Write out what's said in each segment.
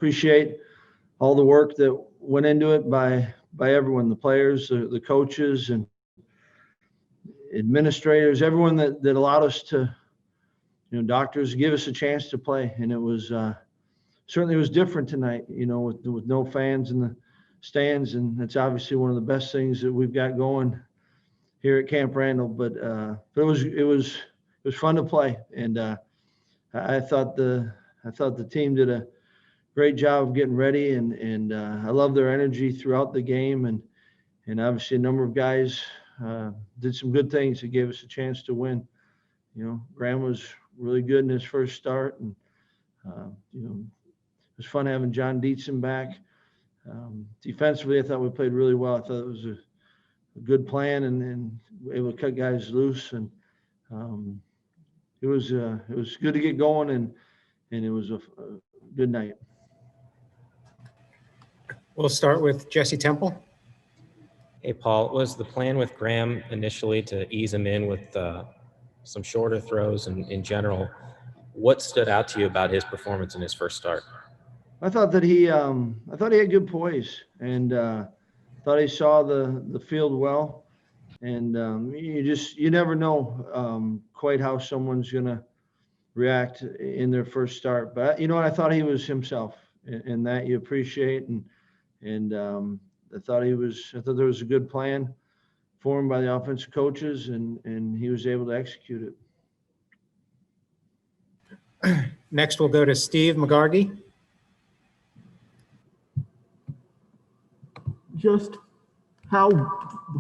appreciate all the work that went into it by everyone, the players, the coaches, and administrators, everyone that allowed us to, doctors, give us a chance to play. And it was certainly was different tonight, with no fans in the stands, and that's obviously one of the best things that we've got going here at Camp Randall. But it was fun to play, and I thought the team did a great job of getting ready, and I love their energy throughout the game, and obviously a number of guys did some good things that gave us a chance to win. Graham was really good in his first start, and it was fun having John Dietzen back. Defensively, I thought we played really well. I thought it was a good plan, and able to cut guys loose, and it was good to get going, and it was a good night. We'll start with Jesse Temple. Hey, Paul, was the plan with Graham initially to ease him in with some shorter throws, and in general, what stood out to you about his performance in his first start? I thought that he had good poise, and thought he saw the field well, and you never know quite how someone's gonna react in their first start. But I thought he was himself, and that you appreciate, and I thought there was a good plan for him by the offensive coaches, and he was able to execute it. Next, we'll go to Steve McGargy. Just how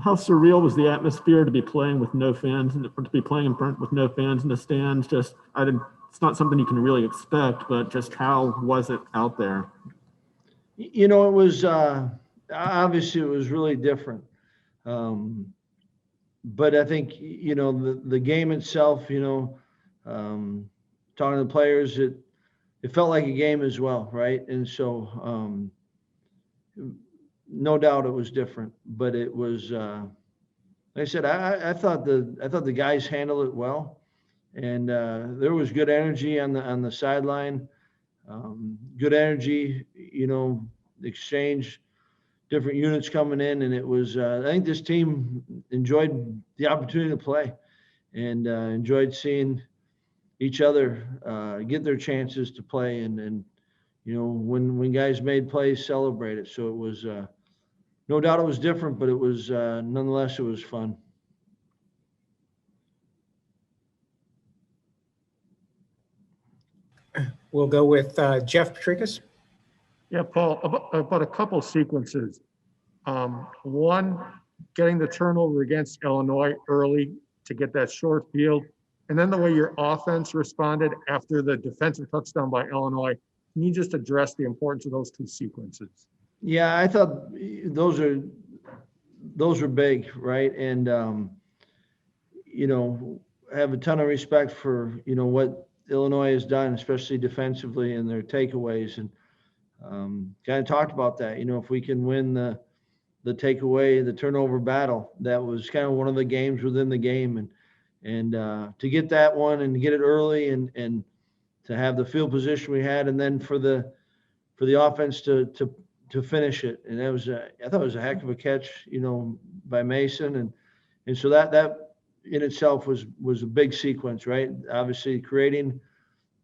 surreal was the atmosphere to be playing with no fans, and to be playing with no fans in the stands? It's not something you can really expect, but just how was it out there? It was obviously it was really different. But I think, the game itself, talking to the players, it felt like a game as well, right? And so no doubt it was different, but it was, like I said, I thought the guys handled it well, and there was good energy on the sideline, good energy, exchange, different units coming in, and it was, I think this team enjoyed the opportunity to play, and enjoyed seeing each other get their chances to play, and when guys made plays, celebrate it. So it was, no doubt it was different, but it was, nonetheless, it was fun. We'll go with Jeff Petrikis. Yeah, Paul, about a couple sequences. One, getting the turnover against Illinois early to get that short field, and then the way your offense responded after the defensive touchdown by Illinois. Can you just address the importance of those two sequences? Yeah, I thought those were big, right? And have a ton of respect for what Illinois has done, especially defensively, in their takeaways, and kind of talked about that. If we can win the takeaway, the turnover battle, that was kind of one of the games within the game, and to get that one and to get it early, and to have the field position we had, and then for the offense to finish it, and that was I thought it was a heck of a catch, by Mason, and so that in itself was a big sequence, right? Obviously creating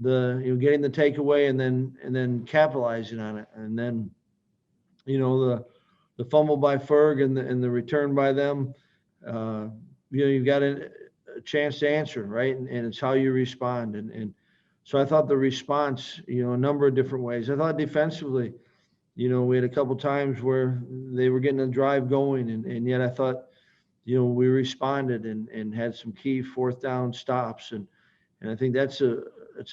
getting the takeaway, and then capitalizing on it, and then the fumble by Ferg and the return by them, you've got a chance to answer, right? And it's how you respond, and so I thought the response, a number of different ways. I thought defensively, we had a couple times where they were getting a drive going, and yet I thought, we responded and had some key fourth down stops, and I think that's a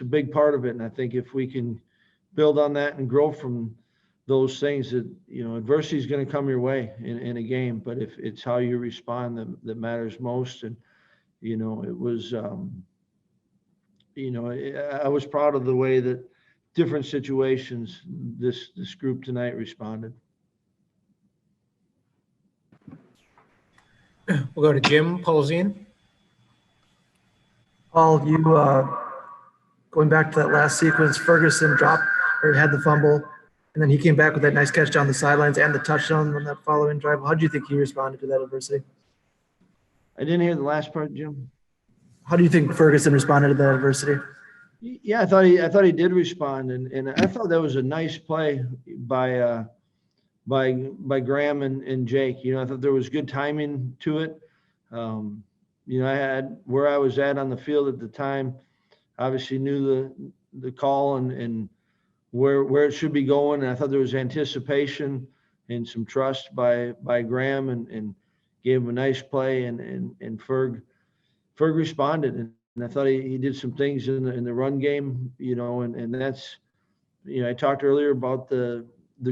big part of it. And I think if we can build on that and grow from those things, that adversity is going to come your way in a game, but if it's how you respond that matters most. And it was I was proud of the way that different situations this group tonight responded. We'll go to Jim Polzian. Paul, you going back to that last sequence, Ferguson dropped or had the fumble, And then he came back with that nice catch down the sidelines and the touchdown on that following drive. How do you think he responded to that adversity? I didn't hear the last part, Jim. How do you think Ferguson responded to that adversity? Yeah, I thought he did respond, and I thought that was a nice play by Graham and Jake. You know, I thought there was good timing to it. You know, I had where I was at on the field at the time, obviously knew the call and where it should be going. And I thought there was anticipation and some trust by Graham and gave him a nice play and Ferg responded. And I thought he did some things in the run game, you know, and that's, you know, I talked earlier about the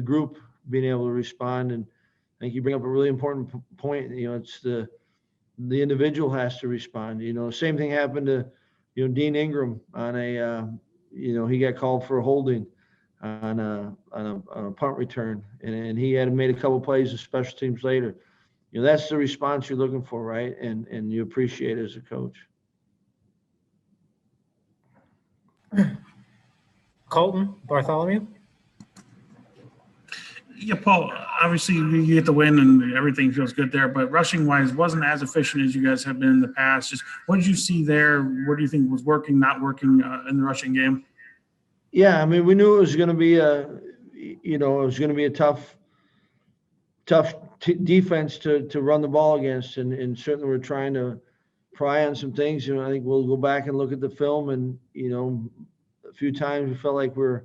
group being able to respond. And I think you bring up a really important point. You know, it's the individual has to respond. You know, same thing happened to, you know, Dean Ingram on a, you know, he got called for a holding on a punt return, and he had made a couple plays in special teams later. You know, that's the response you're looking for, right? And you appreciate it as a coach. Colton Bartholomew. Yeah, Paul, obviously you get the win and everything feels good there, but rushing wise wasn't as efficient as you guys have been in the past. Just what did you see there? What do you think was working, not working in the rushing game? Yeah, I mean, we knew it was going to be a tough defense to run the ball against, and certainly we're trying to pry on some things. You know, I think we'll go back and look at the film, and you know, a few times we felt like we're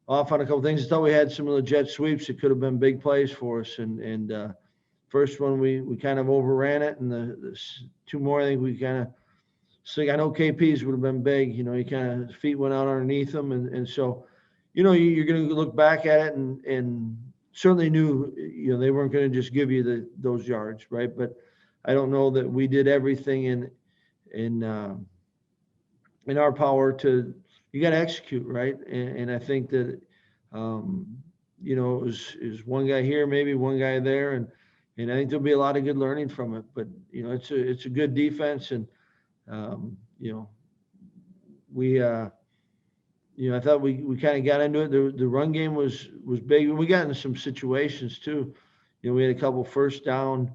off on a couple things. I thought we had some of the jet sweeps that could have been big plays for us, and first one we kind of overran it, and the two more I think we kind of. So I know KP's would have been big. You know, he kind of feet went out underneath him, and so, you know, you're going to look back at it and certainly knew, you know, they weren't going to just give you those yards, right? But I don't know that we did everything in our power to. You got to execute, right? And I think that, you know, it was one guy here, maybe one guy there, and I think there'll be a lot of good learning from it. But you know, it's a good defense, and you know, we you know, I thought we kind of got into it. The run game was big. We got into some situations too. You know, we had a couple first down.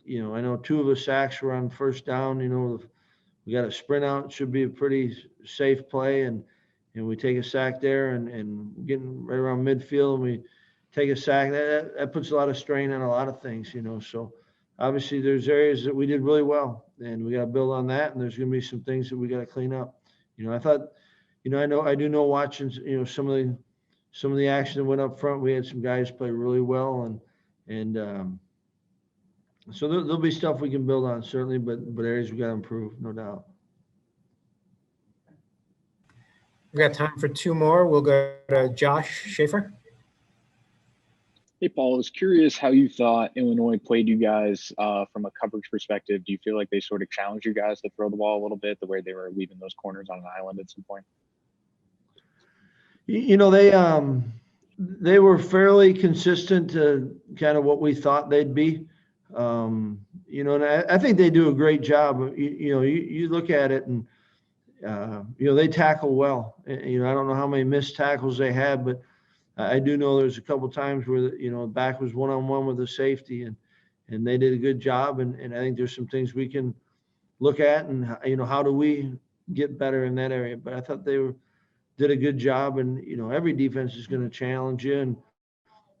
You know, I know two of the sacks were on first down. You know, we got a sprint out. It should be a pretty safe play, and we take a sack there, and getting right around midfield, and we take a sack. That puts a lot of strain on a lot of things. You know, so obviously there's areas that we did really well, and we got to build on that. And there's going to be some things that we got to clean up. You know, I thought, you know, I do know watching, you know, some of the action that went up front. We had some guys play really well, and so there'll be stuff we can build on certainly, but areas we got to improve, no doubt. We've got time for two more. We'll go to Josh Schaefer. Hey, Paul, I was curious how you thought Illinois played you guys from a coverage perspective. Do you feel like they sort of challenged you guys to throw the ball a little bit, the way they were leaving those corners on an island at some point? You know, they were fairly consistent to kind of what we thought they'd be. You know, and I think they do a great job. You know, you look at it and, you know, they tackle well. You know, I don't know how many missed tackles they had, but I do know there's a couple times where, you know, back was one-on-one with the safety, and they did a good job. And I think there's some things we can look at, and, you know, how do we get better in that area? But I thought they did a good job, and, you know, every defense is going to challenge you, and,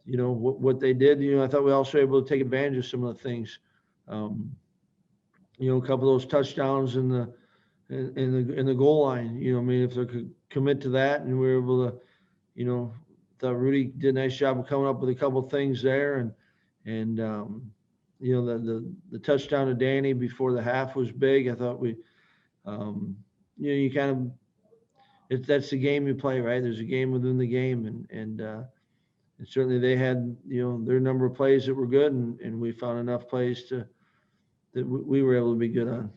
you know, what they did, you know, I thought we also were able to take advantage of some of the things. You know, a couple of those touchdowns in the goal line, you know, I mean, if they could commit to that, and we were able to, you know, thought Rudy did a nice job of coming up with a couple of things there, and you know, the touchdown to Danny before the half was big. I thought we, you know, you kind of, that's the game you play, right? There's a game within the game, and certainly they had, you know, their number of plays that were good, and we found enough plays that we were able to be good on.